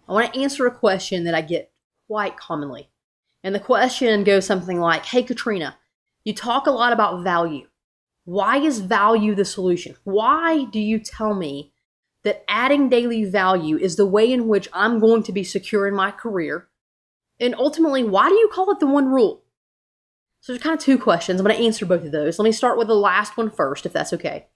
I want to answer a question that I get quite commonly. And the question goes something like, hey, Katrina, you talk a lot about value. Why is value the solution? Why do you tell me that adding daily value is the way in which I'm going to be secure in my career? And ultimately, why do you call it the one rule? So there's kind of two questions. I'm going to answer both of those. Let me start with the last one first, if that's okay.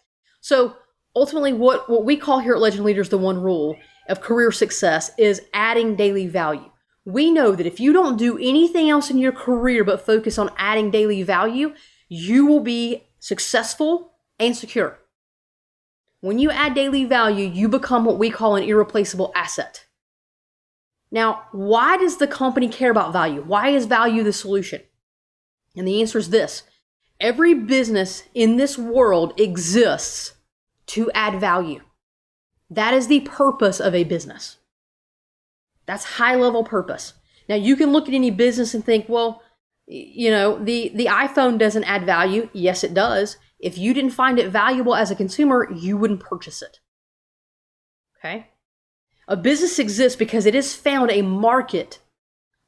So ultimately, what we call here at Legend Leaders the one rule of career success is adding daily value. We know that if you don't do anything else in your career but focus on adding daily value, you will be successful and secure. When you add daily value, you become what we call an irreplaceable asset. Now, why does the company care about value? Why is value the solution? And the answer is this. Every business in this world exists to add value. That is the purpose of a business. That's high-level purpose. Now, you can look at any business and think, well, the iPhone doesn't add value. Yes, it does. If you didn't find it valuable as a consumer, you wouldn't purchase it. Okay? A business exists because it has found a market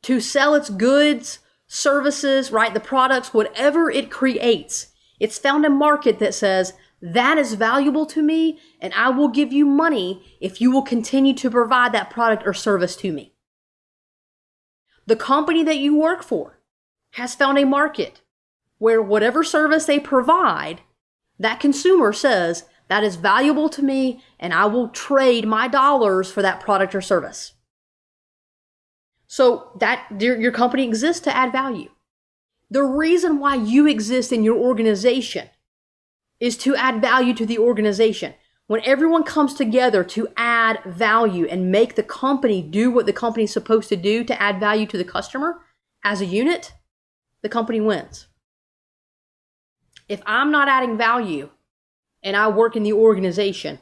to sell its goods, services, right? The products, whatever it creates. It's found a market that says, that is valuable to me, and I will give you money if you will continue to provide that product or service to me. The company that you work for has found a market where whatever service they provide, that consumer says, that is valuable to me, and I will trade my dollars for that product or service. So that your company exists to add value. The reason why you exist in your organization is to add value to the organization. When everyone comes together to add value and make the company do what the company is supposed to do to add value to the customer as a unit, the company wins. If I'm not adding value and I work in the organization,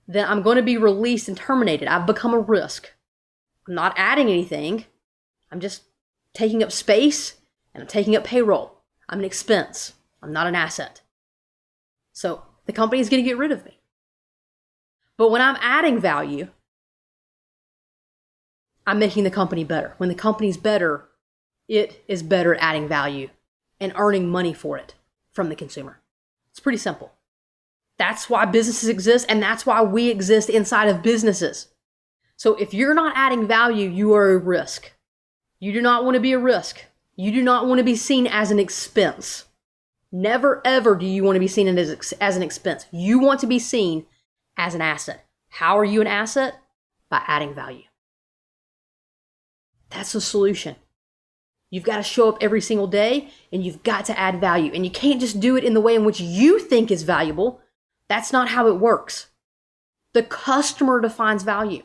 then I'm going to be released and terminated. I've become a risk. I'm not adding anything. I'm just taking up space and I'm taking up payroll. I'm an expense. I'm not an asset. So the company is going to get rid of me. But when I'm adding value, I'm making the company better. When the company's better, it is better at adding value and earning money for it from the consumer. It's pretty simple. That's why businesses exist, and that's why we exist inside of businesses. So if you're not adding value, you are a risk. You do not want to be a risk. You do not want to be seen as an expense. Never, ever do you want to be seen as an expense. You want to be seen as an asset. How are you an asset? By adding value. That's the solution. You've got to show up every single day and you've got to add value. And you can't just do it in the way in which you think is valuable. That's not how it works. The customer defines value.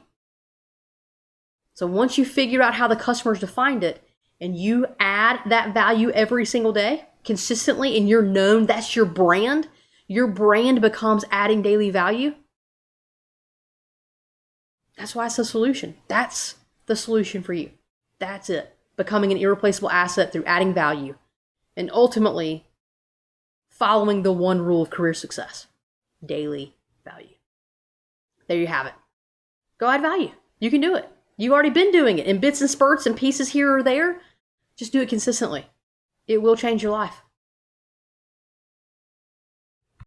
So once you figure out how the customer's defined it and you add that value every single day, consistently, and you're known, that's your brand becomes adding daily value. That's why it's the solution. That's the solution for you. That's it. Becoming an irreplaceable asset through adding value and ultimately following the one rule of career success, daily value. There you have it. Go add value. You can do it. You've already been doing it in bits and spurts and pieces here or there. Just do it consistently. It will change your life.